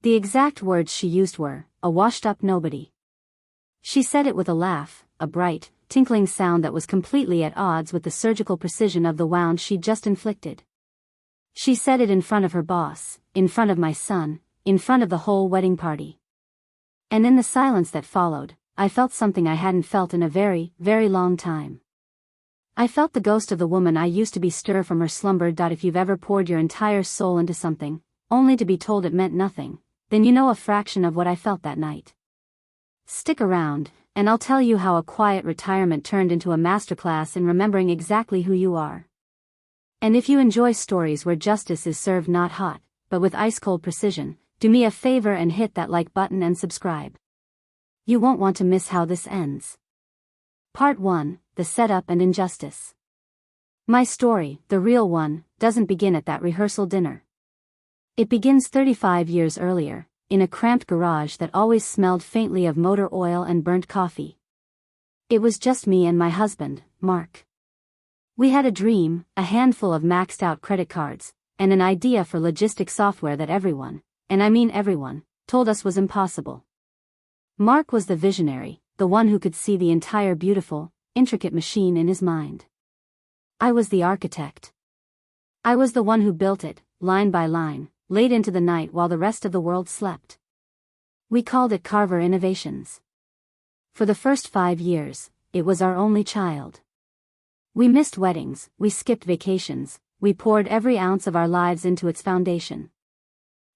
The exact words she used were, "a washed-up nobody." She said it with a laugh, a bright, tinkling sound that was completely at odds with the surgical precision of the wound she'd just inflicted. She said it in front of her boss, in front of my son, in front of the whole wedding party. And in the silence that followed, I felt something I hadn't felt in a very, very long time. I felt the ghost of the woman I used to be stir from her slumber. If you've ever poured your entire soul into something, only to be told it meant nothing, then you know a fraction of what I felt that night. Stick around, and I'll tell you how a quiet retirement turned into a masterclass in remembering exactly who you are. And if you enjoy stories where justice is served not hot, but with ice-cold precision, do me a favor and hit that like button and subscribe. You won't want to miss how this ends. Part 1, The Setup and Injustice. My story, the real one, doesn't begin at that rehearsal dinner. It begins 35 years earlier, in a cramped garage that always smelled faintly of motor oil and burnt coffee. It was just me and my husband, Mark. We had a dream, a handful of maxed-out credit cards, and an idea for logistic software that everyone, and I mean everyone, told us was impossible. Mark was the visionary, the one who could see the entire beautiful, intricate machine in his mind. I was the architect. I was the one who built it, line by line, late into the night while the rest of the world slept. We called it Carver Innovations. For the first 5 years, it was our only child. We missed weddings, we skipped vacations, we poured every ounce of our lives into its foundation.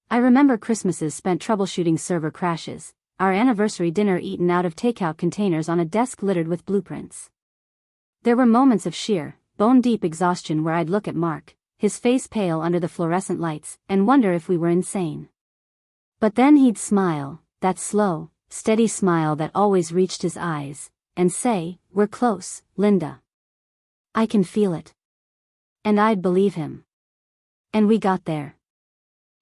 I remember Christmases spent troubleshooting server crashes, our anniversary dinner eaten out of takeout containers on a desk littered with blueprints. There were moments of sheer, bone-deep exhaustion where I'd look at Mark, his face pale under the fluorescent lights, and wonder if we were insane. But then he'd smile, that slow, steady smile that always reached his eyes, and say, "We're close, Linda. I can feel it." And I'd believe him. And we got there.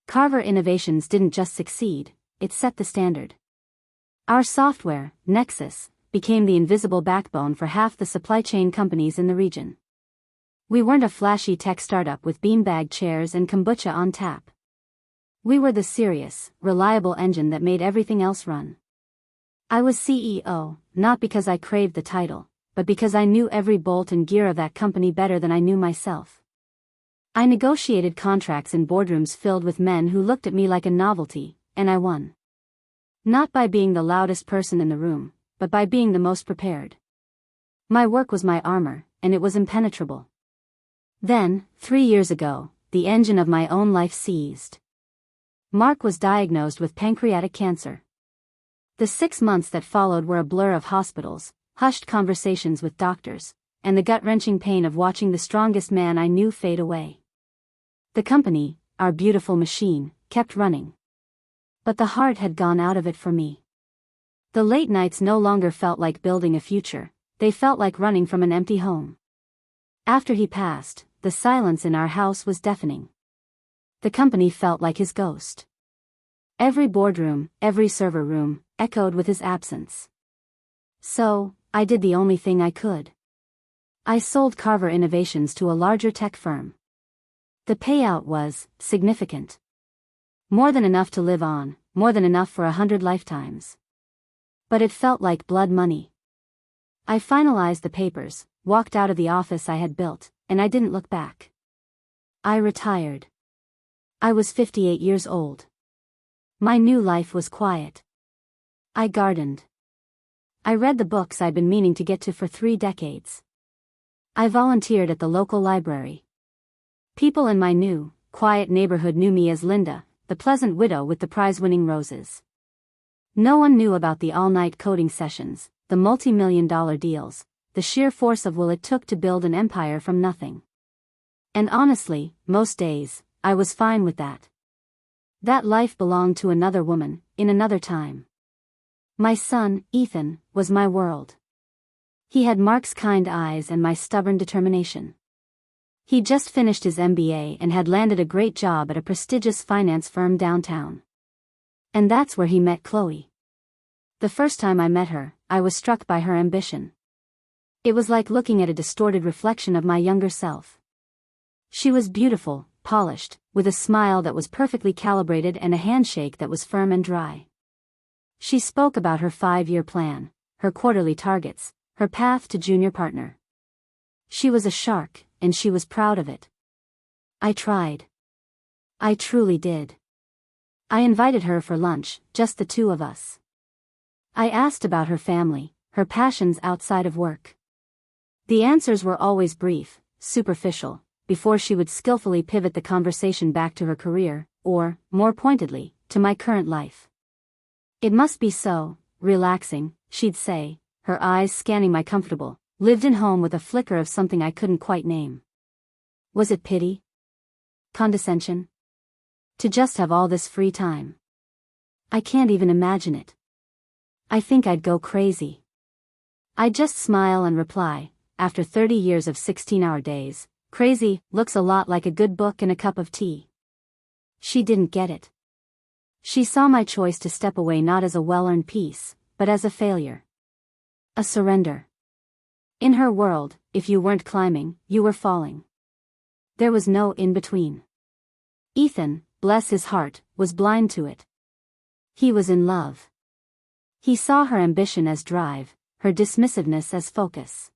Carver Innovations didn't just succeed, it set the standard. Our software, Nexus, became the invisible backbone for half the supply chain companies in the region. We weren't a flashy tech startup with beanbag chairs and kombucha on tap. We were the serious, reliable engine that made everything else run. I was CEO, not because I craved the title, but because I knew every bolt and gear of that company better than I knew myself. I negotiated contracts in boardrooms filled with men who looked at me like a novelty, and I won. Not by being the loudest person in the room, but by being the most prepared. My work was my armor, and it was impenetrable. Then, 3 years ago, the engine of my own life seized. Mark was diagnosed with pancreatic cancer. The 6 months that followed were a blur of hospitals, hushed conversations with doctors, and the gut-wrenching pain of watching the strongest man I knew fade away. The company, our beautiful machine, kept running. But the heart had gone out of it for me. The late nights no longer felt like building a future, they felt like running from an empty home. After he passed, the silence in our house was deafening. The company felt like his ghost. Every boardroom, every server room, echoed with his absence. So, I did the only thing I could. I sold Carver Innovations to a larger tech firm. The payout was significant. More than enough to live on, more than enough for 100 lifetimes. But it felt like blood money. I finalized the papers, walked out of the office I had built, and I didn't look back. I retired. I was 58 years old. My new life was quiet. I gardened. I read the books I'd been meaning to get to for 3 decades. I volunteered at the local library. People in my new, quiet neighborhood knew me as Linda, the pleasant widow with the prize-winning roses. No one knew about the all-night coding sessions, the multi-million-dollar deals, the sheer force of will it took to build an empire from nothing. And honestly, most days, I was fine with that. That life belonged to another woman, in another time. My son, Ethan, was my world. He had Mark's kind eyes and my stubborn determination. He'd just finished his MBA and had landed a great job at a prestigious finance firm downtown. And that's where he met Chloe. The first time I met her, I was struck by her ambition. It was like looking at a distorted reflection of my younger self. She was beautiful, polished, with a smile that was perfectly calibrated and a handshake that was firm and dry. She spoke about her 5-year plan, her quarterly targets, her path to junior partner. She was a shark, and she was proud of it. I tried. I truly did. I invited her for lunch, just the two of us. I asked about her family, her passions outside of work. The answers were always brief, superficial, before she would skillfully pivot the conversation back to her career, or, more pointedly, to my current life. It must be so, relaxing, she'd say, her eyes scanning my comfortable, lived-in home with a flicker of something I couldn't quite name. Was it pity? Condescension? To just have all this free time. I can't even imagine it. I think I'd go crazy. I'd just smile and reply, after 30 years of 16-hour days, crazy looks a lot like a good book and a cup of tea. She didn't get it. She saw my choice to step away not as a well-earned peace, but as a failure. A surrender. In her world, if you weren't climbing, you were falling. There was no in-between. Ethan, bless his heart, was blind to it. He was in love. He saw her ambition as drive, her dismissiveness as focus.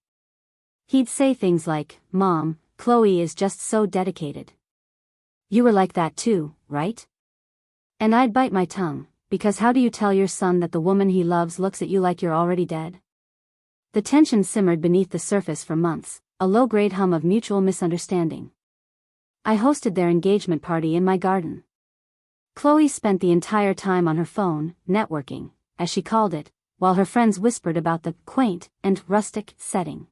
He'd say things like, "Mom, Chloe is just so dedicated. You were like that too, right?" And I'd bite my tongue, because how do you tell your son that the woman he loves looks at you like you're already dead? The tension simmered beneath the surface for months, a low-grade hum of mutual misunderstanding. I hosted their engagement party in my garden. Chloe spent the entire time on her phone, networking, as she called it, while her friends whispered about the quaint and rustic setting.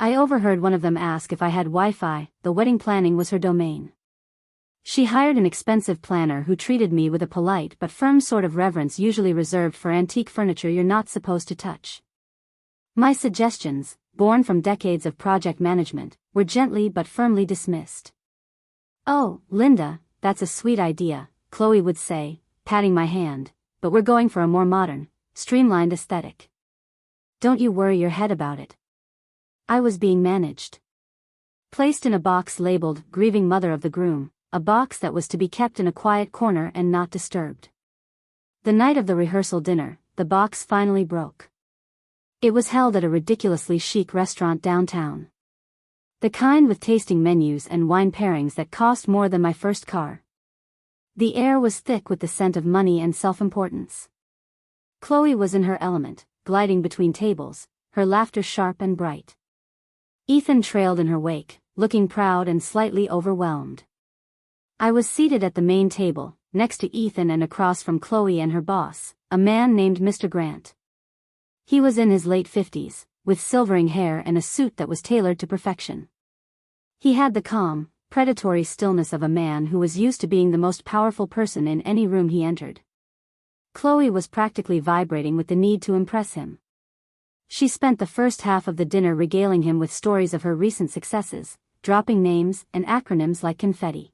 I overheard one of them ask if I had Wi-Fi. The wedding planning was her domain. She hired an expensive planner who treated me with a polite but firm sort of reverence usually reserved for antique furniture you're not supposed to touch. My suggestions, born from decades of project management, were gently but firmly dismissed. "Oh, Linda, that's a sweet idea," Chloe would say, patting my hand, "but we're going for a more modern, streamlined aesthetic. Don't you worry your head about it." I was being managed. Placed in a box labeled "Grieving Mother of the Groom," a box that was to be kept in a quiet corner and not disturbed. The night of the rehearsal dinner, the box finally broke. It was held at a ridiculously chic restaurant downtown. The kind with tasting menus and wine pairings that cost more than my first car. The air was thick with the scent of money and self-importance. Chloe was in her element, gliding between tables, her laughter sharp and bright. Ethan trailed in her wake, looking proud and slightly overwhelmed. I was seated at the main table, next to Ethan and across from Chloe and her boss, a man named Mr. Grant. He was in his late 50s, with silvering hair and a suit that was tailored to perfection. He had the calm, predatory stillness of a man who was used to being the most powerful person in any room he entered. Chloe was practically vibrating with the need to impress him. She spent the first half of the dinner regaling him with stories of her recent successes, dropping names and acronyms like confetti.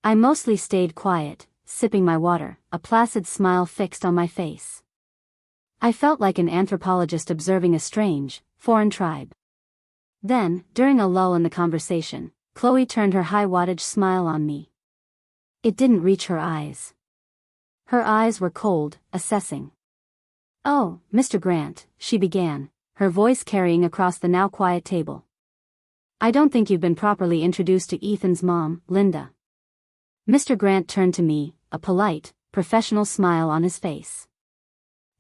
I mostly stayed quiet, sipping my water, a placid smile fixed on my face. I felt like an anthropologist observing a strange, foreign tribe. Then, during a lull in the conversation, Chloe turned her high-wattage smile on me. It didn't reach her eyes. Her eyes were cold, assessing. "Oh, Mr. Grant," she began, her voice carrying across the now quiet table. "I don't think you've been properly introduced to Ethan's mom, Linda." Mr. Grant turned to me, a polite, professional smile on his face.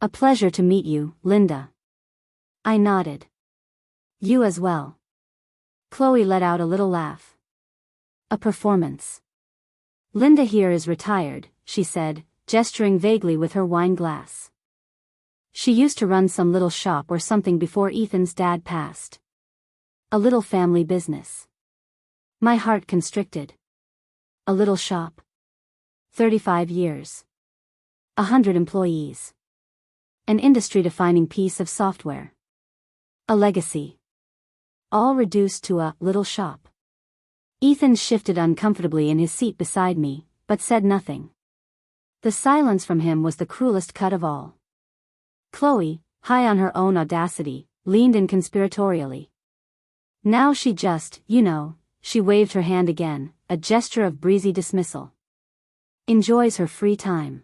"A pleasure to meet you, Linda." I nodded. "You as well." Chloe let out a little laugh. "A performance. Linda here is retired," she said, gesturing vaguely with her wine glass. "She used to run some little shop or something before Ethan's dad passed. A little family business." My heart constricted. A little shop. 35 years. 100 employees. An industry-defining piece of software. A legacy. All reduced to a little shop. Ethan shifted uncomfortably in his seat beside me, but said nothing. The silence from him was the cruelest cut of all. Chloe, high on her own audacity, leaned in conspiratorially. "Now she just, she waved her hand again, a gesture of breezy dismissal. Enjoys her free time.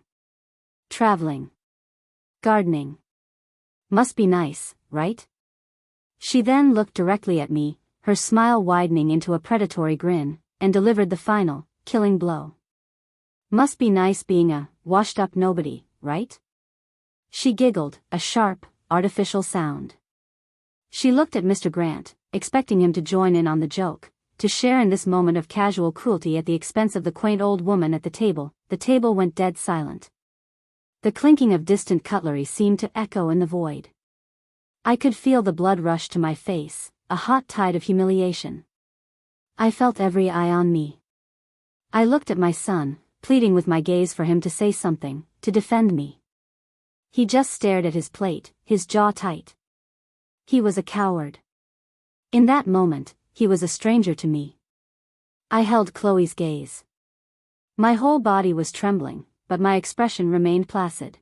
Traveling. Gardening. Must be nice, right? She then looked directly at me, her smile widening into a predatory grin, and delivered the final, killing blow. Must be nice being a washed-up nobody, right? She giggled, a sharp, artificial sound. She looked at Mr. Grant, expecting him to join in on the joke, to share in this moment of casual cruelty at the expense of the quaint old woman at the table. The table went dead silent. The clinking of distant cutlery seemed to echo in the void. I could feel the blood rush to my face, a hot tide of humiliation. I felt every eye on me. I looked at my son, pleading with my gaze for him to say something, to defend me. He just stared at his plate, his jaw tight. He was a coward. In that moment, he was a stranger to me. I held Chloe's gaze. My whole body was trembling, but my expression remained placid.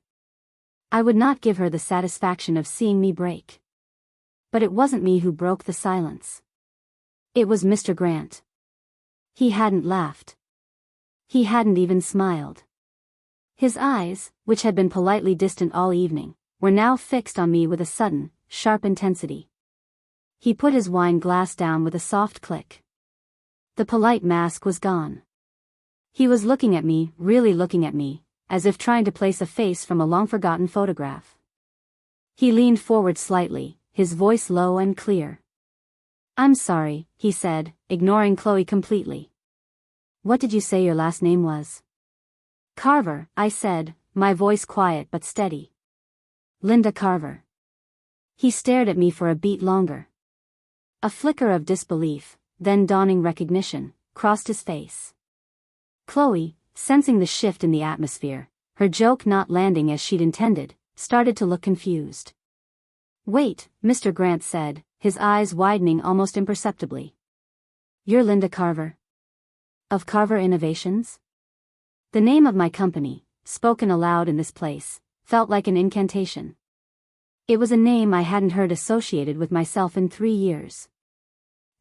I would not give her the satisfaction of seeing me break. But it wasn't me who broke the silence. It was Mr. Grant. He hadn't laughed. He hadn't even smiled. His eyes, which had been politely distant all evening, were now fixed on me with a sudden, sharp intensity. He put his wine glass down with a soft click. The polite mask was gone. He was looking at me, really looking at me, as if trying to place a face from a long-forgotten photograph. He leaned forward slightly, his voice low and clear. "I'm sorry," he said, ignoring Chloe completely. "What did you say your last name was?" "Carver," I said, my voice quiet but steady. "Linda Carver." He stared at me for a beat longer. A flicker of disbelief, then dawning recognition, crossed his face. Chloe, sensing the shift in the atmosphere, her joke not landing as she'd intended, started to look confused. "Wait," Mr. Grant said, his eyes widening almost imperceptibly. "You're Linda Carver? Of Carver Innovations?" The name of my company, spoken aloud in this place, felt like an incantation. It was a name I hadn't heard associated with myself in 3 years.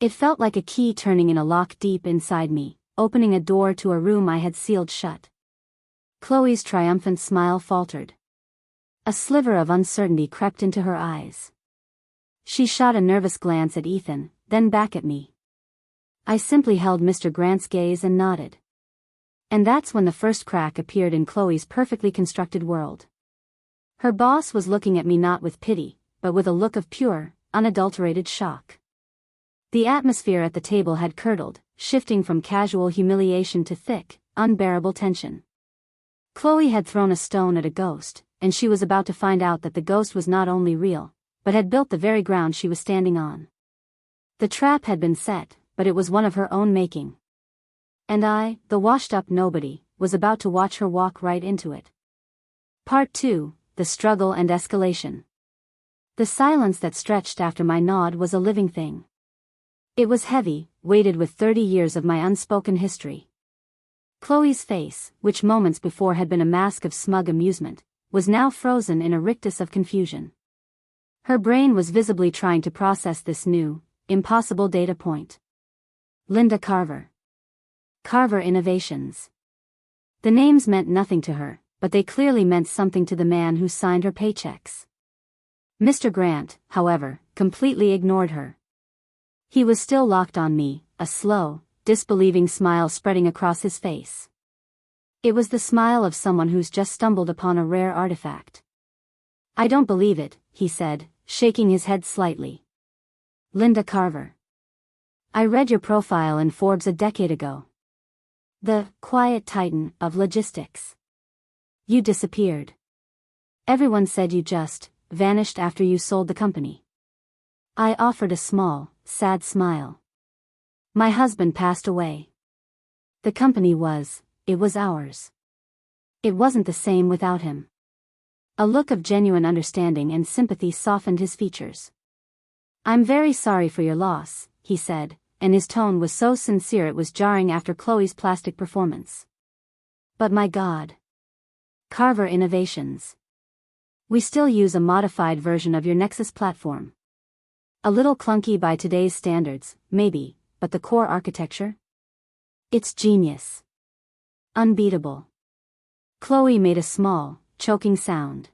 It felt like a key turning in a lock deep inside me, opening a door to a room I had sealed shut. Chloe's triumphant smile faltered. A sliver of uncertainty crept into her eyes. She shot a nervous glance at Ethan, then back at me. I simply held Mr. Grant's gaze and nodded. And that's when the first crack appeared in Chloe's perfectly constructed world. Her boss was looking at me not with pity, but with a look of pure, unadulterated shock. The atmosphere at the table had curdled, shifting from casual humiliation to thick, unbearable tension. Chloe had thrown a stone at a ghost, and she was about to find out that the ghost was not only real, but had built the very ground she was standing on. The trap had been set, but it was one of her own making. And I, the washed-up nobody, was about to watch her walk right into it. Part 2, The Struggle and Escalation. The silence that stretched after my nod was a living thing. It was heavy, weighted with 30 years of my unspoken history. Chloe's face, which moments before had been a mask of smug amusement, was now frozen in a rictus of confusion. Her brain was visibly trying to process this new, impossible data point. Linda Carver. Carver Innovations. The names meant nothing to her, but they clearly meant something to the man who signed her paychecks. Mr. Grant, however, completely ignored her. He was still locked on me, a slow, disbelieving smile spreading across his face. It was the smile of someone who's just stumbled upon a rare artifact. "I don't believe it," he said, shaking his head slightly. "Linda Carver. I read your profile in Forbes a decade ago. The quiet titan of logistics. You disappeared. Everyone said you just vanished after you sold the company." I offered a small, sad smile. "My husband passed away. The company it was ours. It wasn't the same without him." A look of genuine understanding and sympathy softened his features. "I'm very sorry for your loss," he said, and his tone was so sincere it was jarring after Chloe's plastic performance. "But my God. Carver Innovations. We still use a modified version of your Nexus platform. A little clunky by today's standards, maybe, but the core architecture? It's genius. Unbeatable. Chloe made a small, choking sound.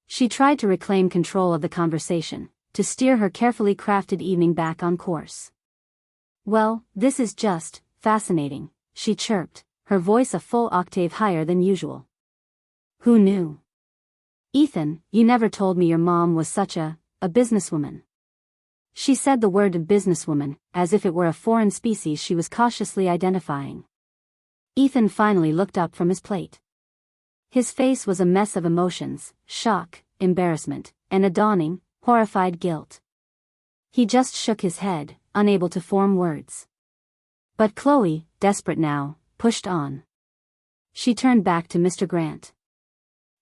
She tried to reclaim control of the conversation, to steer her carefully crafted evening back on course. Well, this is just fascinating, she chirped, her voice a full octave higher than usual. Who knew? Ethan, you never told me your mom was such a businesswoman. She said the word businesswoman, as if it were a foreign species she was cautiously identifying. Ethan finally looked up from his plate. His face was a mess of emotions, shock, embarrassment, and a dawning, horrified guilt. He just shook his head, unable to form words. But Chloe, desperate now, pushed on. She turned back to Mr. Grant.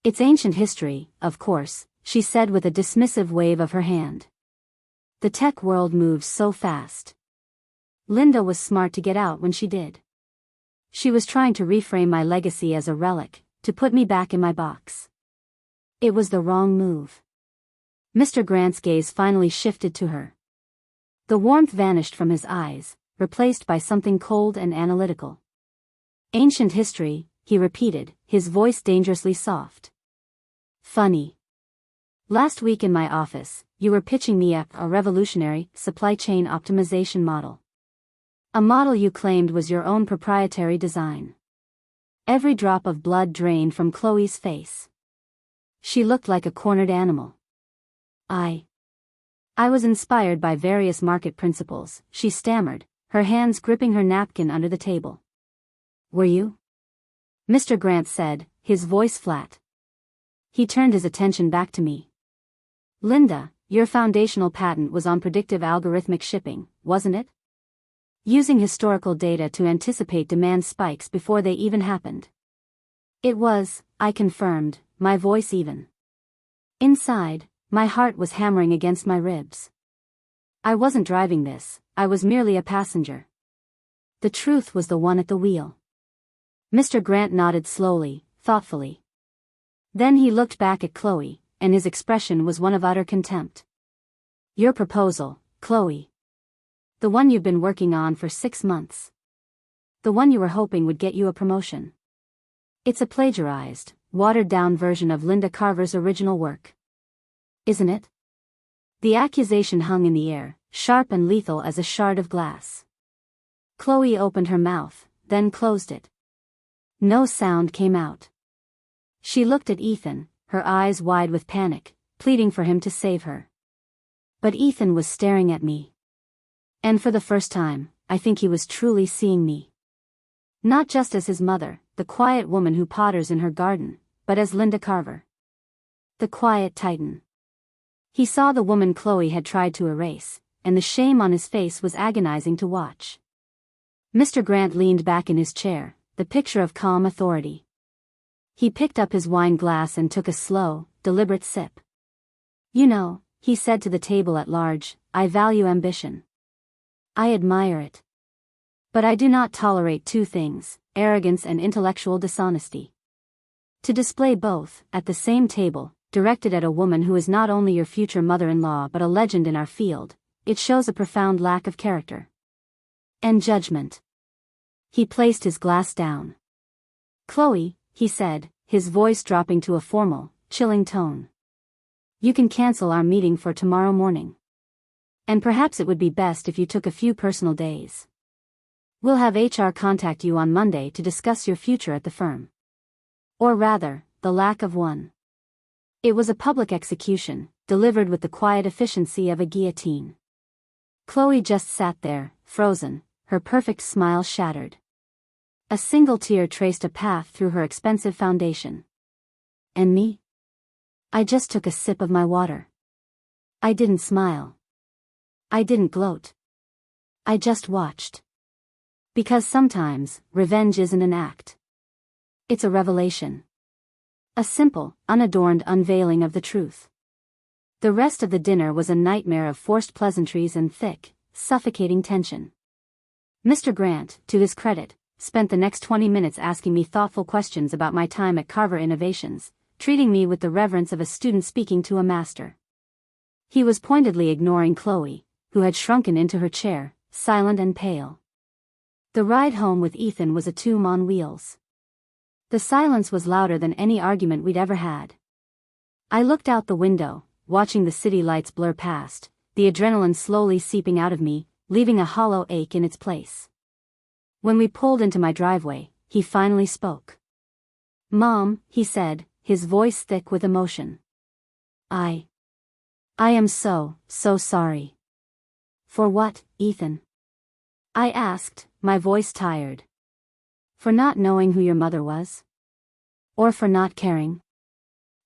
It's ancient history, of course, she said with a dismissive wave of her hand. The tech world moves so fast. Linda was smart to get out when she did. She was trying to reframe my legacy as a relic, to put me back in my box. It was the wrong move. Mr. Grant's gaze finally shifted to her. The warmth vanished from his eyes, replaced by something cold and analytical. Ancient history, he repeated, his voice dangerously soft. Funny. Last week in my office, you were pitching me a revolutionary supply chain optimization model. A model you claimed was your own proprietary design. Every drop of blood drained from Chloe's face. She looked like a cornered animal. I was inspired by various market principles, she stammered, her hands gripping her napkin under the table. Were you? Mr. Grant said, his voice flat. He turned his attention back to me. Linda, your foundational patent was on predictive algorithmic shipping, wasn't it? Using historical data to anticipate demand spikes before they even happened. It was, I confirmed, my voice even. Inside, my heart was hammering against my ribs. I wasn't driving this, I was merely a passenger. The truth was the one at the wheel. Mr. Grant nodded slowly, thoughtfully. Then he looked back at Chloe, and his expression was one of utter contempt. Your proposal, Chloe. The one you've been working on for 6 months. The one you were hoping would get you a promotion. It's a plagiarized, watered-down version of Linda Carver's original work. Isn't it? The accusation hung in the air, sharp and lethal as a shard of glass. Chloe opened her mouth, then closed it. No sound came out. She looked at Ethan, her eyes wide with panic, pleading for him to save her. But Ethan was staring at me. And for the first time, I think he was truly seeing me. Not just as his mother, the quiet woman who potters in her garden, but as Linda Carver. The quiet titan. He saw the woman Chloe had tried to erase, and the shame on his face was agonizing to watch. Mr. Grant leaned back in his chair, the picture of calm authority. He picked up his wine glass and took a slow, deliberate sip. You know, he said to the table at large, I value ambition. I admire it. But I do not tolerate two things, arrogance and intellectual dishonesty. To display both, at the same table, directed at a woman who is not only your future mother-in-law but a legend in our field, it shows a profound lack of character. And judgment. He placed his glass down. Chloe, he said, his voice dropping to a formal, chilling tone. You can cancel our meeting for tomorrow morning. And perhaps it would be best if you took a few personal days. We'll have HR contact you on Monday to discuss your future at the firm. Or rather, the lack of one. It was a public execution, delivered with the quiet efficiency of a guillotine. Chloe just sat there, frozen, her perfect smile shattered. A single tear traced a path through her expensive foundation. And me? I just took a sip of my water. I didn't smile. I didn't gloat. I just watched. Because sometimes, revenge isn't an act. It's a revelation. A simple, unadorned unveiling of the truth. The rest of the dinner was a nightmare of forced pleasantries and thick, suffocating tension. Mr. Grant, to his credit, spent the next 20 minutes asking me thoughtful questions about my time at Carver Innovations, treating me with the reverence of a student speaking to a master. He was pointedly ignoring Chloe, who had shrunken into her chair, silent and pale. The ride home with Ethan was a tomb on wheels. The silence was louder than any argument we'd ever had. I looked out the window, watching the city lights blur past, the adrenaline slowly seeping out of me, leaving a hollow ache in its place. When we pulled into my driveway, he finally spoke. "Mom," he said, his voice thick with emotion. I am so sorry." "For what, Ethan?" I asked, my voice tired. "For not knowing who your mother was? Or for not caring?"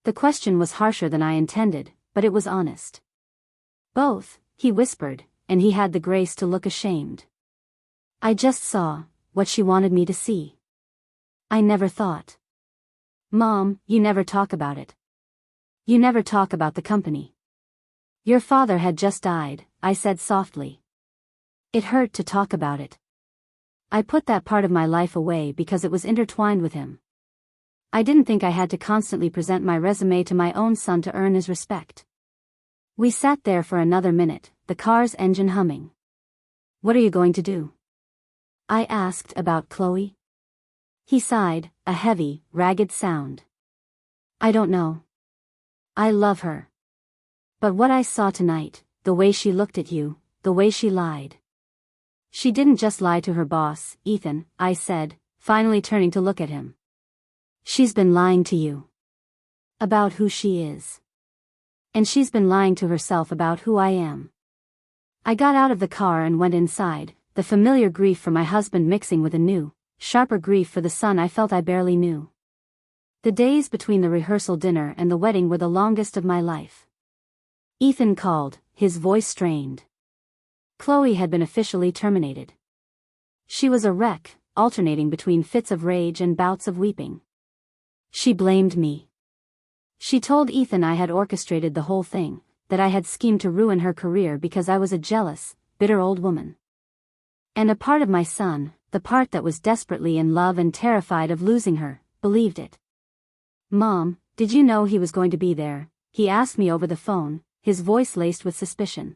The question was harsher than I intended, but it was honest. "Both," he whispered, and he had the grace to look ashamed. "I just saw what she wanted me to see. I never thought." "Mom, you never talk about it. You never talk about the company." "Your father had just died," I said softly. It hurt to talk about it. I put that part of my life away because it was intertwined with him. I didn't think I had to constantly present my resume to my own son to earn his respect. We sat there for another minute, the car's engine humming. "What are you going to do?" I asked about Chloe. He sighed, a heavy, ragged sound. "I don't know. I love her. But what I saw tonight, the way she looked at you, the way she lied." "She didn't just lie to her boss, Ethan," I said, finally turning to look at him. "She's been lying to you. About who she is. And she's been lying to herself about who I am." I got out of the car and went inside, the familiar grief for my husband mixing with a new, sharper grief for the son I felt I barely knew. The days between the rehearsal dinner and the wedding were the longest of my life. Ethan called, his voice strained. Chloe had been officially terminated. She was a wreck, alternating between fits of rage and bouts of weeping. She blamed me. She told Ethan I had orchestrated the whole thing, that I had schemed to ruin her career because I was a jealous, bitter old woman. And a part of my son, the part that was desperately in love and terrified of losing her, believed it. "Mom, did you know he was going to be there?" he asked me over the phone, his voice laced with suspicion.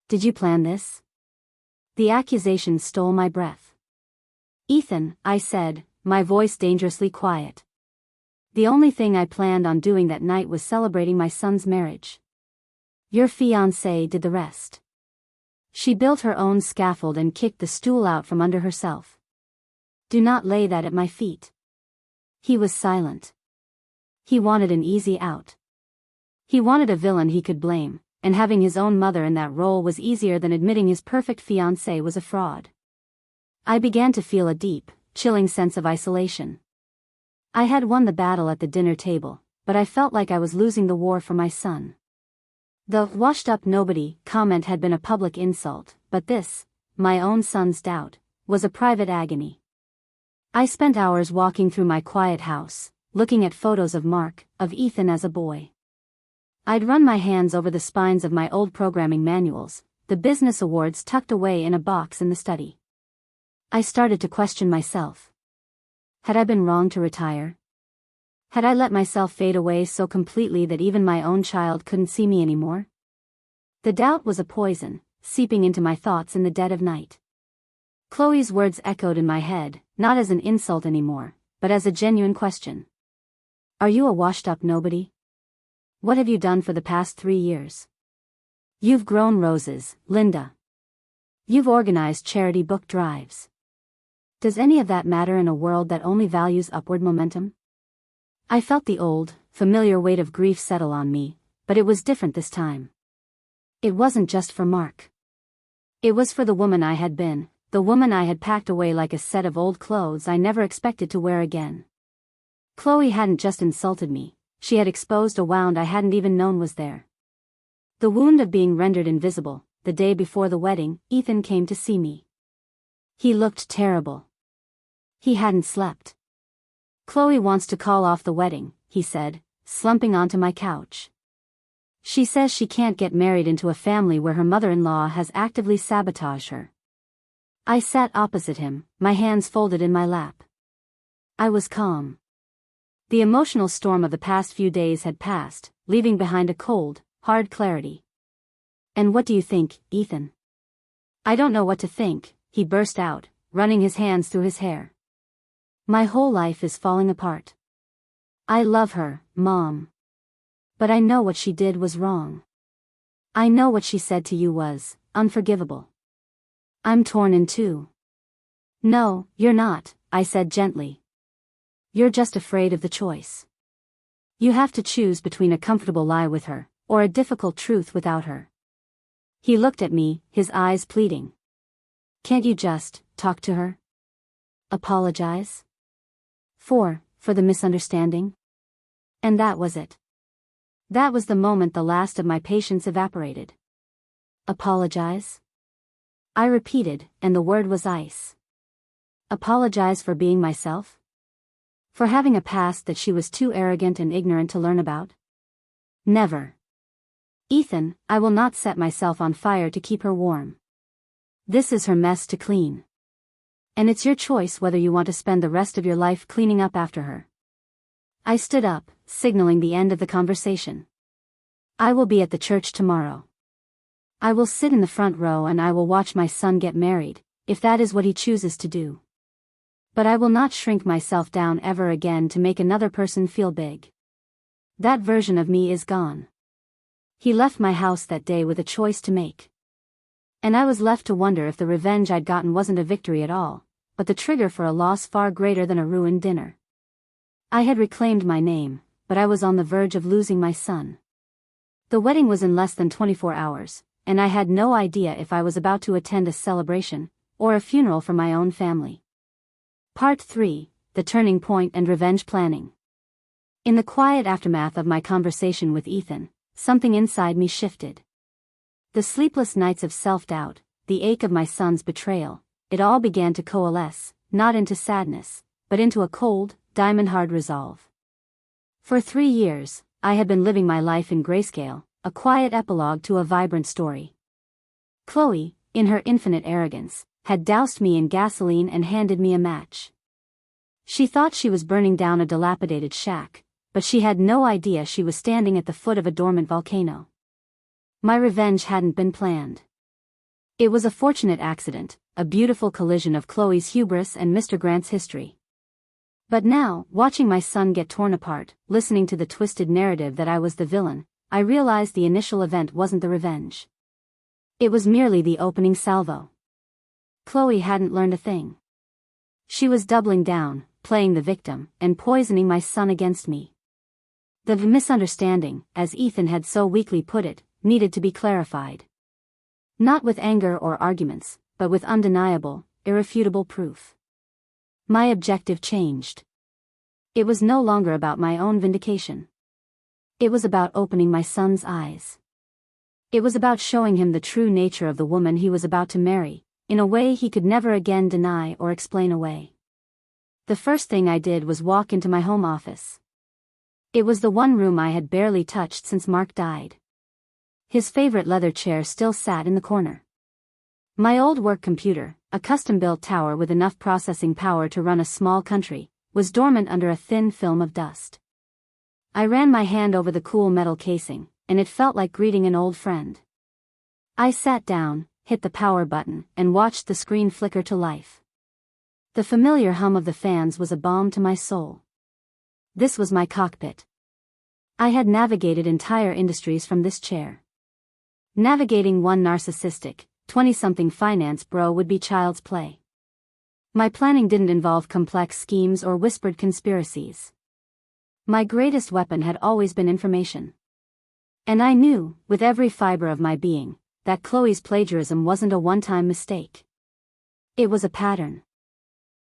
"Did you plan this?" The accusation stole my breath. "Ethan," I said, my voice dangerously quiet. "The only thing I planned on doing that night was celebrating my son's marriage. Your fiancée did the rest. She built her own scaffold and kicked the stool out from under herself. Do not lay that at my feet." He was silent. He wanted an easy out. He wanted a villain he could blame, and having his own mother in that role was easier than admitting his perfect fiancée was a fraud. I began to feel a deep, chilling sense of isolation. I had won the battle at the dinner table, but I felt like I was losing the war for my son. The washed-up nobody comment had been a public insult, but this, my own son's doubt, was a private agony. I spent hours walking through my quiet house, looking at photos of Mark, of Ethan as a boy. I'd run my hands over the spines of my old programming manuals, the business awards tucked away in a box in the study. I started to question myself. Had I been wrong to retire? Had I let myself fade away so completely that even my own child couldn't see me anymore? The doubt was a poison, seeping into my thoughts in the dead of night. Chloe's words echoed in my head, not as an insult anymore, but as a genuine question. "Are you a washed-up nobody? What have you done for the past 3 years? You've grown roses, Linda. You've organized charity book drives. Does any of that matter in a world that only values upward momentum?" I felt the old, familiar weight of grief settle on me, but it was different this time. It wasn't just for Mark. It was for the woman I had been, the woman I had packed away like a set of old clothes I never expected to wear again. Chloe hadn't just insulted me, she had exposed a wound I hadn't even known was there. The wound of being rendered invisible. The day before the wedding, Ethan came to see me. He looked terrible. He hadn't slept. "Chloe wants to call off the wedding," he said, slumping onto my couch. "She says she can't get married into a family where her mother-in-law has actively sabotaged her." I sat opposite him, my hands folded in my lap. I was calm. The emotional storm of the past few days had passed, leaving behind a cold, hard clarity. "And what do you think, Ethan?" "I don't know what to think," he burst out, running his hands through his hair. My whole life is falling apart. I love her, Mom. But I know what she did was wrong. I know what she said to you was unforgivable. I'm torn in two. No, you're not, I said gently. You're just afraid of the choice. You have to choose between a comfortable lie with her, or a difficult truth without her. He looked at me, his eyes pleading. Can't you just talk to her? Apologize? For the misunderstanding? And that was it. That was the moment the last of my patience evaporated. Apologize? I repeated, and the word was ice. Apologize for being myself? For having a past that she was too arrogant and ignorant to learn about? Never. Ethan, I will not set myself on fire to keep her warm. This is her mess to clean. And it's your choice whether you want to spend the rest of your life cleaning up after her. I stood up, signaling the end of the conversation. I will be at the church tomorrow. I will sit in the front row and I will watch my son get married, if that is what he chooses to do. But I will not shrink myself down ever again to make another person feel big. That version of me is gone. He left my house that day with a choice to make. And I was left to wonder if the revenge I'd gotten wasn't a victory at all, but the trigger for a loss far greater than a ruined dinner. I had reclaimed my name, but I was on the verge of losing my son. The wedding was in less than 24 hours, and I had no idea if I was about to attend a celebration, or a funeral for my own family. Part 3, The Turning Point and Revenge Planning. In the quiet aftermath of my conversation with Ethan, something inside me shifted. The sleepless nights of self-doubt, the ache of my son's betrayal, it all began to coalesce, not into sadness, but into a cold, diamond-hard resolve. For 3 years, I had been living my life in grayscale, a quiet epilogue to a vibrant story. Chloe, in her infinite arrogance, had doused me in gasoline and handed me a match. She thought she was burning down a dilapidated shack, but she had no idea she was standing at the foot of a dormant volcano. My revenge hadn't been planned. It was a fortunate accident, a beautiful collision of Chloe's hubris and Mr. Grant's history. But now, watching my son get torn apart, listening to the twisted narrative that I was the villain, I realized the initial event wasn't the revenge. It was merely the opening salvo. Chloe hadn't learned a thing. She was doubling down, playing the victim, and poisoning my son against me. The misunderstanding, as Ethan had so weakly put it, needed to be clarified. Not with anger or arguments, but with undeniable, irrefutable proof. My objective changed. It was no longer about my own vindication. It was about opening my son's eyes. It was about showing him the true nature of the woman he was about to marry, in a way he could never again deny or explain away. The first thing I did was walk into my home office. It was the one room I had barely touched since Mark died. His favorite leather chair still sat in the corner. My old work computer, a custom-built tower with enough processing power to run a small country, was dormant under a thin film of dust. I ran my hand over the cool metal casing, and it felt like greeting an old friend. I sat down, hit the power button, and watched the screen flicker to life. The familiar hum of the fans was a balm to my soul. This was my cockpit. I had navigated entire industries from this chair. Navigating one narcissistic, 20-something finance bro would be child's play. My planning didn't involve complex schemes or whispered conspiracies. My greatest weapon had always been information. And I knew, with every fiber of my being, that Chloe's plagiarism wasn't a one-time mistake. It was a pattern.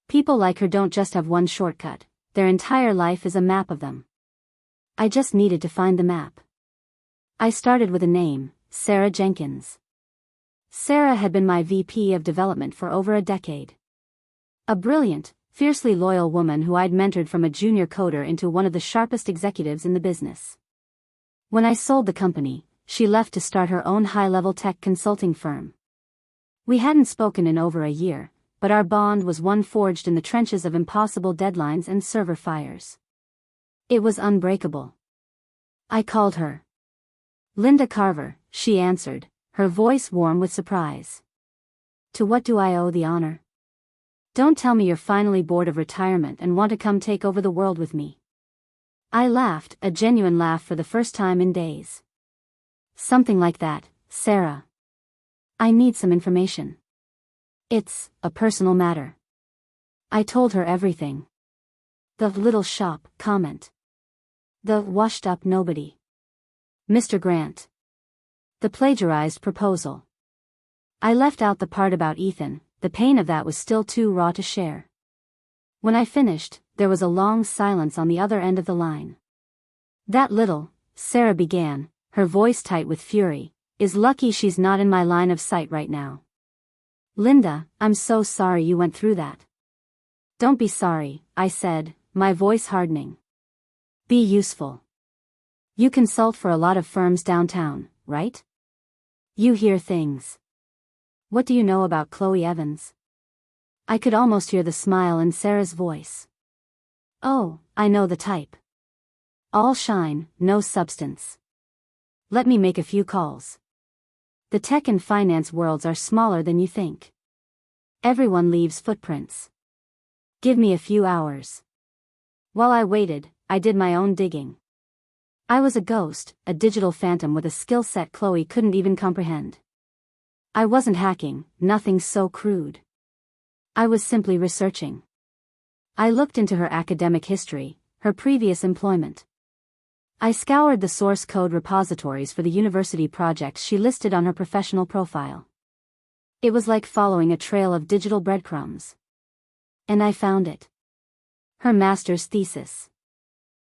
People like her don't just have one shortcut, their entire life is a map of them. I just needed to find the map. I started with a name, Sarah Jenkins. Sarah had been my VP of development for over a decade. A brilliant, fiercely loyal woman who I'd mentored from a junior coder into one of the sharpest executives in the business. When I sold the company, she left to start her own high-level tech consulting firm. We hadn't spoken in over a year, but our bond was one forged in the trenches of impossible deadlines and server fires. It was unbreakable. I called her. Linda Carver, she answered, her voice warm with surprise. To what do I owe the honor? Don't tell me you're finally bored of retirement and want to come take over the world with me. I laughed, a genuine laugh for the first time in days. Something like that, Sarah. I need some information. It's a personal matter. I told her everything. The little shop comment. The washed-up nobody. Mr. Grant. The plagiarized proposal. I left out the part about Ethan, the pain of that was still too raw to share. When I finished, there was a long silence on the other end of the line. That little, Sarah began, her voice tight with fury, is lucky she's not in my line of sight right now. Linda, I'm so sorry you went through that. Don't be sorry, I said, my voice hardening. Be useful. You consult for a lot of firms downtown, right? You hear things. What do you know about Chloe Evans? I could almost hear the smile in Sarah's voice. Oh, I know the type. All shine, no substance. Let me make a few calls. The tech and finance worlds are smaller than you think. Everyone leaves footprints. Give me a few hours. While I waited, I did my own digging. I was a ghost, a digital phantom with a skill set Chloe couldn't even comprehend. I wasn't hacking, nothing so crude. I was simply researching. I looked into her academic history, her previous employment. I scoured the source code repositories for the university projects she listed on her professional profile. It was like following a trail of digital breadcrumbs. And I found it. Her master's thesis.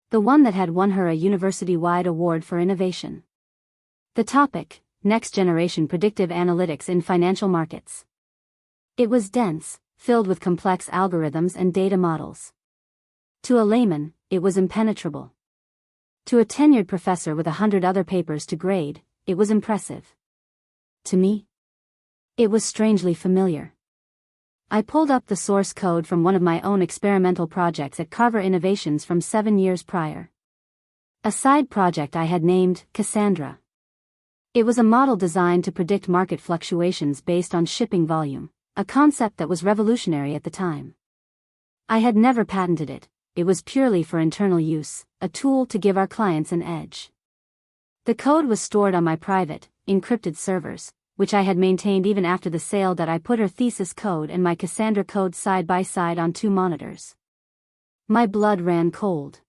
The one that had won her a university-wide award for innovation. The topic, Next Generation Predictive Analytics in Financial Markets. It was dense, filled with complex algorithms and data models. To a layman, it was impenetrable. To a tenured professor with 100 other papers to grade, it was impressive. To me, it was strangely familiar. I pulled up the source code from one of my own experimental projects at Carver Innovations from 7 years prior. A side project I had named Cassandra. It was a model designed to predict market fluctuations based on shipping volume, a concept that was revolutionary at the time. I had never patented it, it was purely for internal use, a tool to give our clients an edge. The code was stored on my private, encrypted servers, which I had maintained even after the sale. That I put her thesis code and my Cassandra code side by side on 2 monitors. My blood ran cold.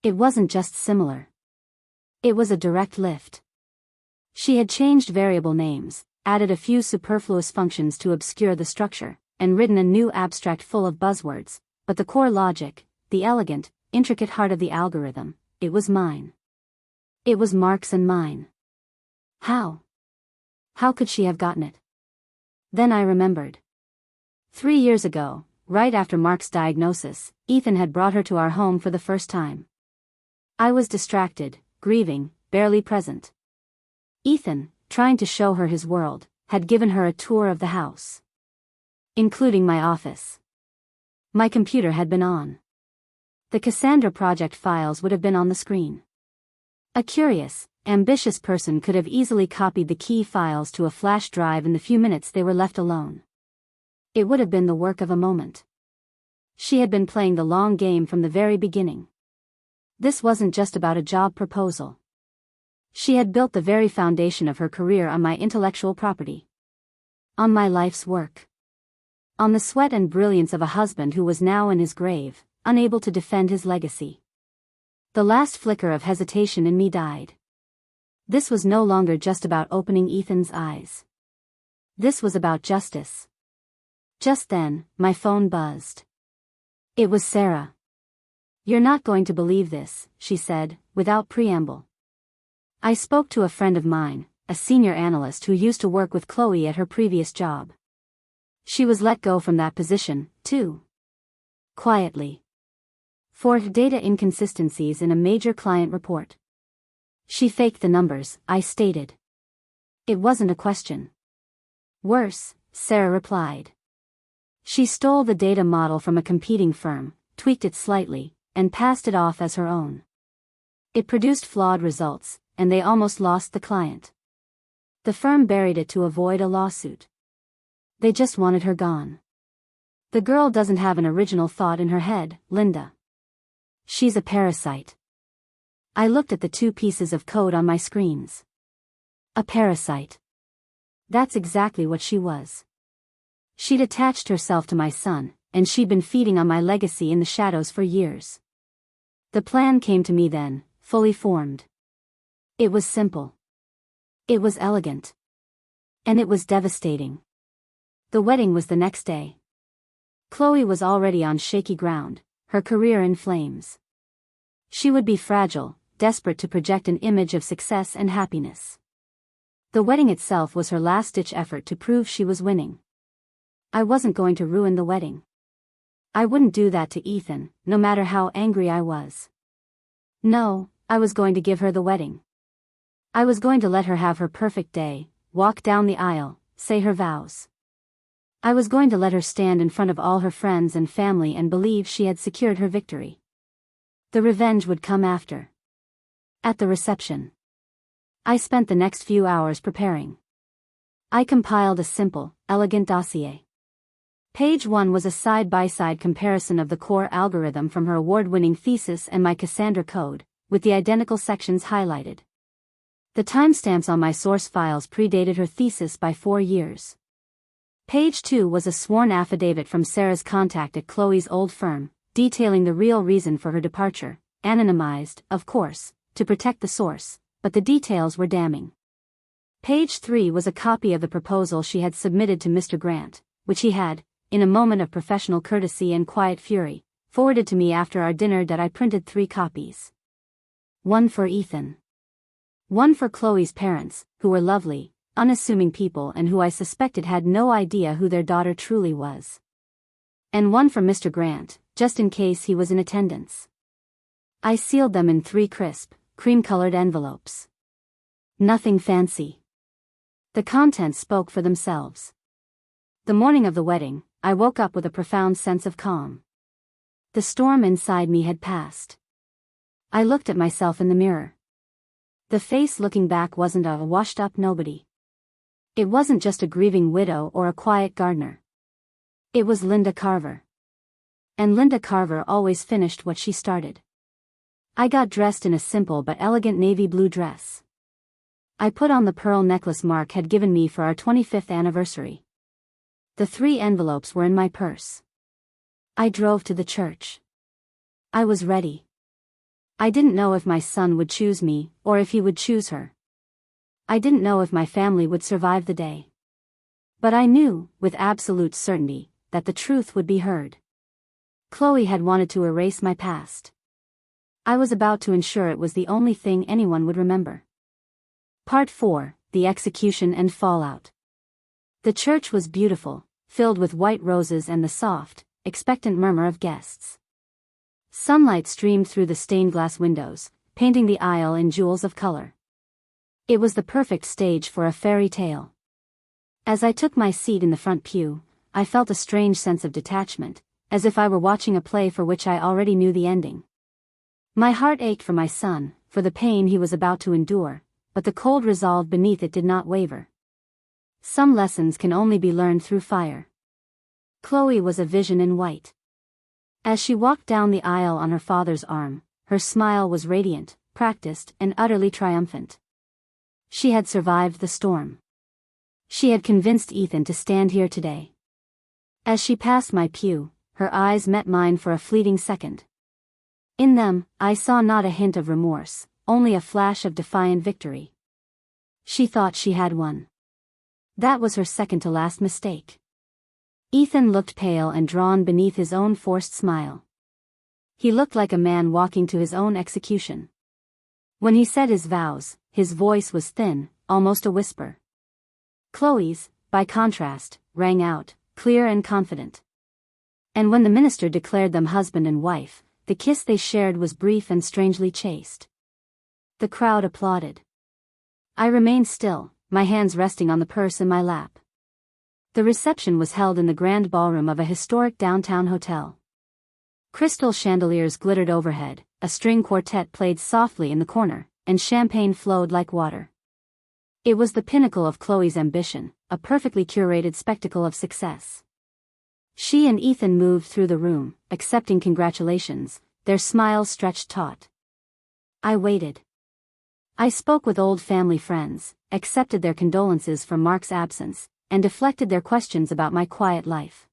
It wasn't just similar. It was a direct lift. She had changed variable names, added a few superfluous functions to obscure the structure, and written a new abstract full of buzzwords, but the core logic, the elegant, intricate heart of the algorithm, it was mine. It was Mark's and mine. How? How could she have gotten it? Then I remembered. 3 years ago, right after Mark's diagnosis, Ethan had brought her to our home for the first time. I was distracted, grieving, barely present. Ethan, trying to show her his world, had given her a tour of the house. Including my office. My computer had been on. The Cassandra project files would have been on the screen. A curious, ambitious person could have easily copied the key files to a flash drive in the few minutes they were left alone. It would have been the work of a moment. She had been playing the long game from the very beginning. This wasn't just about a job proposal. She had built the very foundation of her career on my intellectual property. On my life's work. On the sweat and brilliance of a husband who was now in his grave, unable to defend his legacy. The last flicker of hesitation in me died. This was no longer just about opening Ethan's eyes. This was about justice. Just then, my phone buzzed. It was Sarah. "You're not going to believe this," she said, without preamble. I spoke to a friend of mine, a senior analyst who used to work with Chloe at her previous job. She was let go from that position, too. Quietly. For data inconsistencies in a major client report. She faked the numbers, I stated. It wasn't a question. Worse, Sarah replied. She stole the data model from a competing firm, tweaked it slightly, and passed it off as her own. It produced flawed results, and they almost lost the client. The firm buried it to avoid a lawsuit. They just wanted her gone. The girl doesn't have an original thought in her head, Linda. She's a parasite. I looked at the 2 pieces of code on my screens. A parasite. That's exactly what she was. She'd attached herself to my son, and she'd been feeding on my legacy in the shadows for years. The plan came to me then, fully formed. It was simple. It was elegant. And it was devastating. The wedding was the next day. Chloe was already on shaky ground, her career in flames. She would be fragile, desperate to project an image of success and happiness. The wedding itself was her last-ditch effort to prove she was winning. I wasn't going to ruin the wedding. I wouldn't do that to Ethan, no matter how angry I was. No, I was going to give her the wedding. I was going to let her have her perfect day, walk down the aisle, say her vows. I was going to let her stand in front of all her friends and family and believe she had secured her victory. The revenge would come after. At the reception. I spent the next few hours preparing. I compiled a simple, elegant dossier. Page 1 was a side-by-side comparison of the core algorithm from her award-winning thesis and my Cassandra code, with the identical sections highlighted. The timestamps on my source files predated her thesis by 4 years. Page 2 was a sworn affidavit from Sarah's contact at Chloe's old firm, detailing the real reason for her departure, anonymized, of course, to protect the source, but the details were damning. Page 3 was a copy of the proposal she had submitted to Mr. Grant, which he had, in a moment of professional courtesy and quiet fury, forwarded to me after our dinner that I printed 3 copies. 1 for Ethan. 1 for Chloe's parents, who were lovely, unassuming people and who I suspected had no idea who their daughter truly was. And 1 for Mr. Grant, just in case he was in attendance. I sealed them in 3 crisp, cream-colored envelopes. Nothing fancy. The contents spoke for themselves. The morning of the wedding, I woke up with a profound sense of calm. The storm inside me had passed. I looked at myself in the mirror. The face looking back wasn't a washed-up nobody. It wasn't just a grieving widow or a quiet gardener. It was Linda Carver. And Linda Carver always finished what she started. I got dressed in a simple but elegant navy blue dress. I put on the pearl necklace Mark had given me for our 25th anniversary. The 3 envelopes were in my purse. I drove to the church. I was ready. I didn't know if my son would choose me, or if he would choose her. I didn't know if my family would survive the day. But I knew, with absolute certainty, that the truth would be heard. Chloe had wanted to erase my past. I was about to ensure it was the only thing anyone would remember. Part 4, The Execution and Fallout. The church was beautiful, filled with white roses and the soft, expectant murmur of guests. Sunlight streamed through the stained glass windows, painting the aisle in jewels of color. It was the perfect stage for a fairy tale. As I took my seat in the front pew, I felt a strange sense of detachment, as if I were watching a play for which I already knew the ending. My heart ached for my son, for the pain he was about to endure, but the cold resolve beneath it did not waver. Some lessons can only be learned through fire. Chloe was a vision in white. As she walked down the aisle on her father's arm, her smile was radiant, practiced, and utterly triumphant. She had survived the storm. She had convinced Ethan to stand here today. As she passed my pew, her eyes met mine for a fleeting second. In them, I saw not a hint of remorse, only a flash of defiant victory. She thought she had won. That was her second-to-last mistake. Ethan looked pale and drawn beneath his own forced smile. He looked like a man walking to his own execution. When he said his vows, his voice was thin, almost a whisper. Chloe's, by contrast, rang out, clear and confident. And when the minister declared them husband and wife, the kiss they shared was brief and strangely chaste. The crowd applauded. I remained still, my hands resting on the purse in my lap. The reception was held in the grand ballroom of a historic downtown hotel. Crystal chandeliers glittered overhead, a string quartet played softly in the corner, and champagne flowed like water. It was the pinnacle of Chloe's ambition, a perfectly curated spectacle of success. She and Ethan moved through the room, accepting congratulations, their smiles stretched taut. I waited. I spoke with old family friends, accepted their condolences for Mark's absence, and deflected their questions about my quiet life.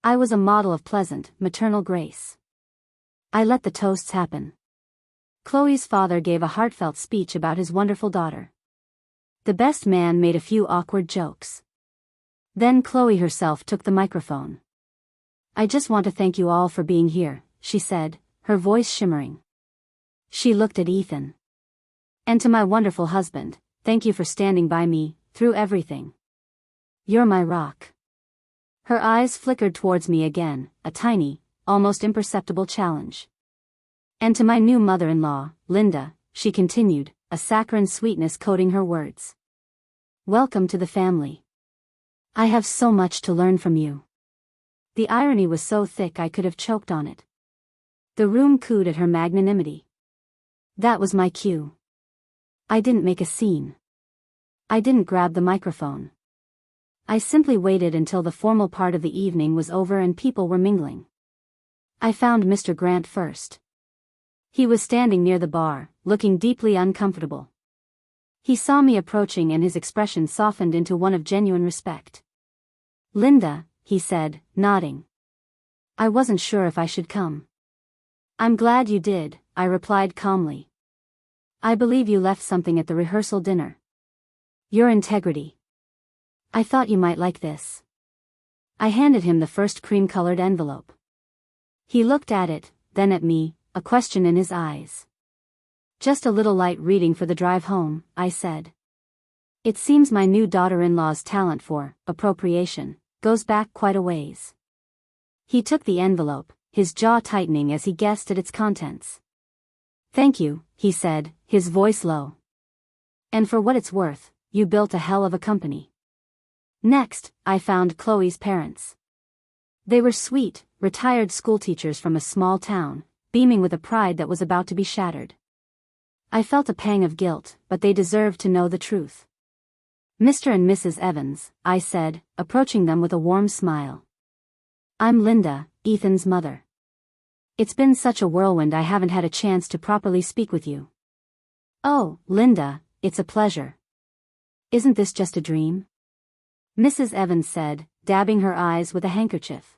I was a model of pleasant, maternal grace. I let the toasts happen. Chloe's father gave a heartfelt speech about his wonderful daughter. The best man made a few awkward jokes. Then Chloe herself took the microphone. "I just want to thank you all for being here," she said, her voice shimmering. She looked at Ethan. "And to my wonderful husband, thank you for standing by me, through everything. You're my rock." Her eyes flickered towards me again, a tiny, almost imperceptible challenge. "And to my new mother-in-law, Linda," she continued, a saccharine sweetness coating her words. "Welcome to the family. I have so much to learn from you." The irony was so thick I could have choked on it. The room cooed at her magnanimity. That was my cue. I didn't make a scene. I didn't grab the microphone. I simply waited until the formal part of the evening was over and people were mingling. I found Mr. Grant first. He was standing near the bar, looking deeply uncomfortable. He saw me approaching and his expression softened into one of genuine respect. "Linda," he said, nodding. "I wasn't sure if I should come." "I'm glad you did," I replied calmly. "I believe you left something at the rehearsal dinner. Your integrity. I thought you might like this." I handed him the first cream-colored envelope. He looked at it, then at me, a question in his eyes. "Just a little light reading for the drive home," I said. "It seems my new daughter-in-law's talent for appropriation goes back quite a ways." He took the envelope, his jaw tightening as he guessed at its contents. "Thank you," he said, his voice low. "And for what it's worth, you built a hell of a company." Next, I found Chloe's parents. They were sweet, retired schoolteachers from a small town, beaming with a pride that was about to be shattered. I felt a pang of guilt, but they deserved to know the truth. "Mr. and Mrs. Evans," I said, approaching them with a warm smile. "I'm Linda, Ethan's mother. It's been such a whirlwind I haven't had a chance to properly speak with you." "Oh, Linda, it's a pleasure. Isn't this just a dream?" Mrs. Evans said, dabbing her eyes with a handkerchief.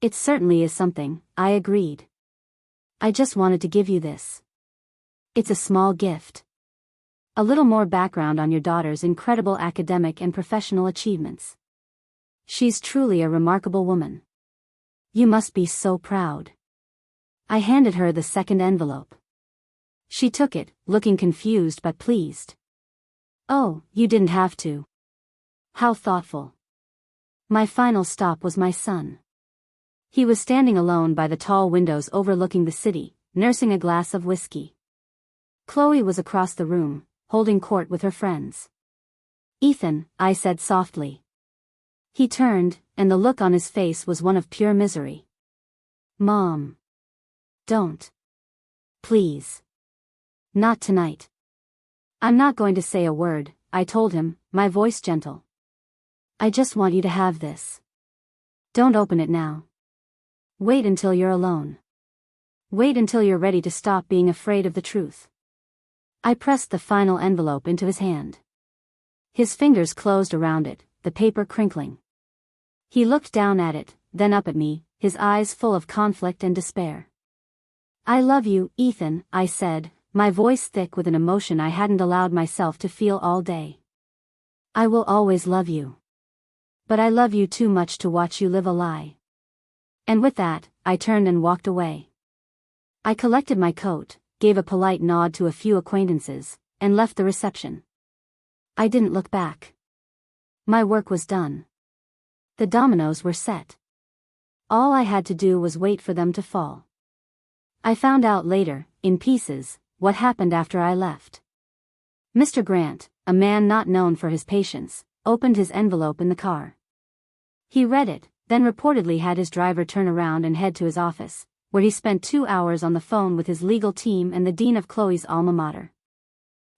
"It certainly is something," I agreed. "I just wanted to give you this. It's a small gift. A little more background on your daughter's incredible academic and professional achievements. She's truly a remarkable woman. You must be so proud." I handed her the second envelope. She took it, looking confused but pleased. "Oh, you didn't have to. How thoughtful." My final stop was my son. He was standing alone by the tall windows overlooking the city, nursing a glass of whiskey. Chloe was across the room, holding court with her friends. "Ethan," I said softly. He turned, and the look on his face was one of pure misery. "Mom. Don't. Please. Not tonight." "I'm not going to say a word," I told him, my voice gentle. "I just want you to have this. Don't open it now. Wait until you're alone. Wait until you're ready to stop being afraid of the truth." I pressed the final envelope into his hand. His fingers closed around it, the paper crinkling. He looked down at it, then up at me, his eyes full of conflict and despair. "I love you, Ethan," I said, my voice thick with an emotion I hadn't allowed myself to feel all day. "I will always love you. But I love you too much to watch you live a lie." And with that, I turned and walked away. I collected my coat, gave a polite nod to a few acquaintances, and left the reception. I didn't look back. My work was done. The dominoes were set. All I had to do was wait for them to fall. I found out later, in pieces, what happened after I left. Mr. Grant, a man not known for his patience, opened his envelope in the car. He read it, then reportedly had his driver turn around and head to his office, where he spent 2 hours on the phone with his legal team and the dean of Chloe's alma mater.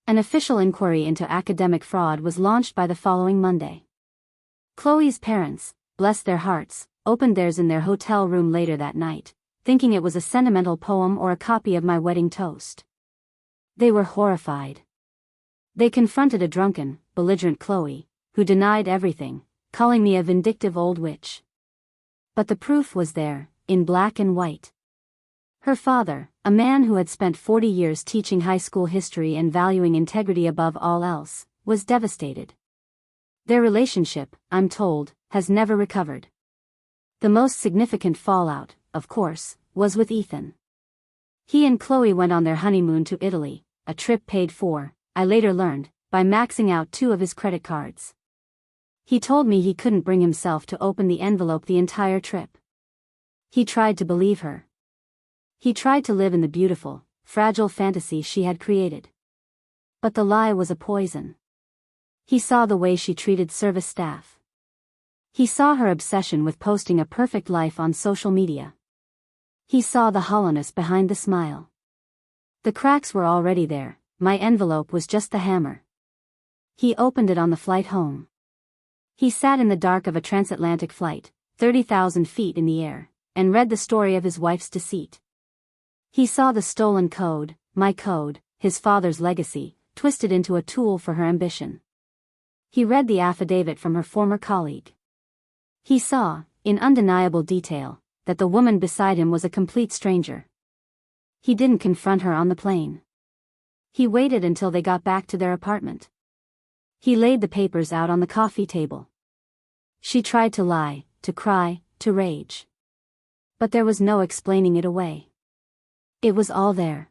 An official inquiry into academic fraud was launched by the following Monday. Chloe's parents, bless their hearts, opened theirs in their hotel room later that night, thinking it was a sentimental poem or a copy of my wedding toast. They were horrified. They confronted a drunken, belligerent Chloe, who denied everything, calling me a vindictive old witch. But the proof was there, in black and white. Her father, a man who had spent 40 years teaching high school history and valuing integrity above all else, was devastated. Their relationship, I'm told, has never recovered. The most significant fallout, of course, was with Ethan. He and Chloe went on their honeymoon to Italy, a trip paid for, I later learned, by maxing out 2 of his credit cards. He told me he couldn't bring himself to open the envelope the entire trip. He tried to believe her. He tried to live in the beautiful, fragile fantasy she had created. But the lie was a poison. He saw the way she treated service staff. He saw her obsession with posting a perfect life on social media. He saw the hollowness behind the smile. The cracks were already there, my envelope was just the hammer. He opened it on the flight home. He sat in the dark of a transatlantic flight, 30,000 feet in the air, and read the story of his wife's deceit. He saw the stolen code, my code, his father's legacy, twisted into a tool for her ambition. He read the affidavit from her former colleague. He saw, in undeniable detail, that the woman beside him was a complete stranger. He didn't confront her on the plane. He waited until they got back to their apartment. He laid the papers out on the coffee table. She tried to lie, to cry, to rage. But there was no explaining it away. It was all there.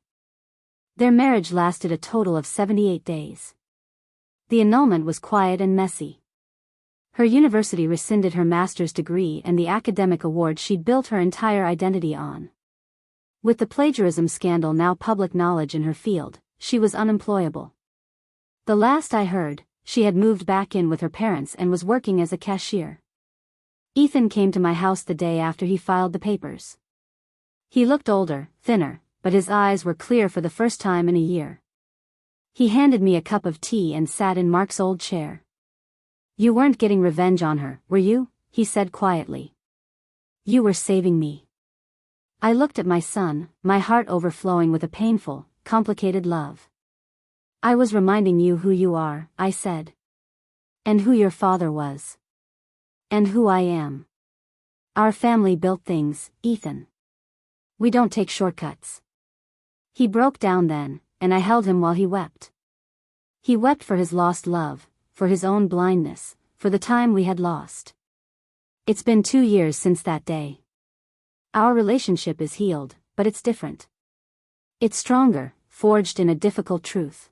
Their marriage lasted a total of 78 days. The annulment was quiet and messy. Her university rescinded her master's degree and the academic award she'd built her entire identity on. With the plagiarism scandal now public knowledge in her field, she was unemployable. The last I heard, she had moved back in with her parents and was working as a cashier. Ethan came to my house the day after he filed the papers. He looked older, thinner, but his eyes were clear for the first time in a year. He handed me a cup of tea and sat in Mark's old chair. "You weren't getting revenge on her, were you?" he said quietly. "You were saving me." I looked at my son, my heart overflowing with a painful, complicated love. "I was reminding you who you are," I said. "And who your father was. And who I am. Our family built things, Ethan. We don't take shortcuts." He broke down then, and I held him while he wept. He wept for his lost love, for his own blindness, for the time we had lost. It's been 2 years since that day. Our relationship is healed, but it's different. It's stronger, forged in a difficult truth.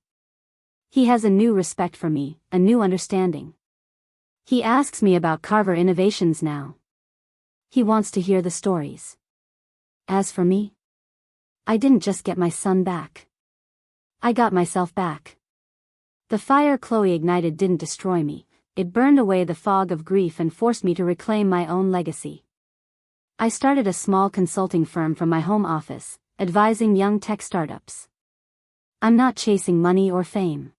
He has a new respect for me, a new understanding. He asks me about Carver innovations now. He wants to hear the stories. As for me, I didn't just get my son back. I got myself back. The fire Chloe ignited didn't destroy me, it burned away the fog of grief and forced me to reclaim my own legacy. I started a small consulting firm from my home office, advising young tech startups. I'm not chasing money or fame.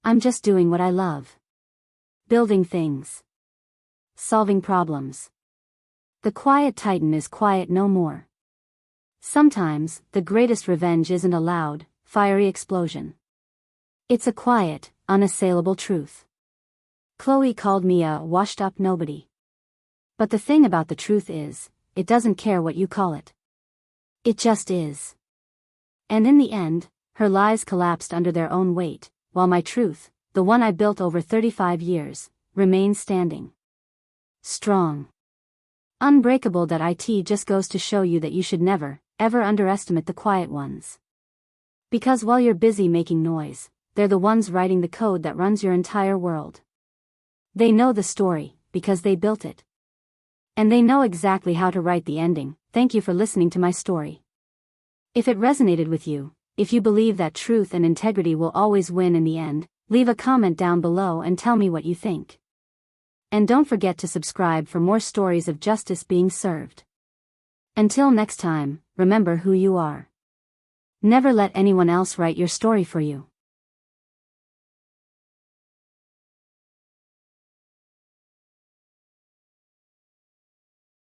I'm just doing what I love. Building things. Solving problems. The quiet titan is quiet no more. Sometimes, the greatest revenge isn't a loud, fiery explosion. It's a quiet, unassailable truth. Chloe called me a washed-up nobody. But the thing about the truth is, it doesn't care what you call it. It just is. And in the end, her lies collapsed under their own weight, while my truth, the one I built over 35 years, remains standing. Strong. Unbreakable. It just goes to show you that you should never, ever underestimate the quiet ones. Because while you're busy making noise, they're the ones writing the code that runs your entire world. They know the story, because they built it. And they know exactly how to write the ending. Thank you for listening to my story. If it resonated with you, if you believe that truth and integrity will always win in the end, leave a comment down below and tell me what you think. And don't forget to subscribe for more stories of justice being served. Until next time, remember who you are. Never let anyone else write your story for you.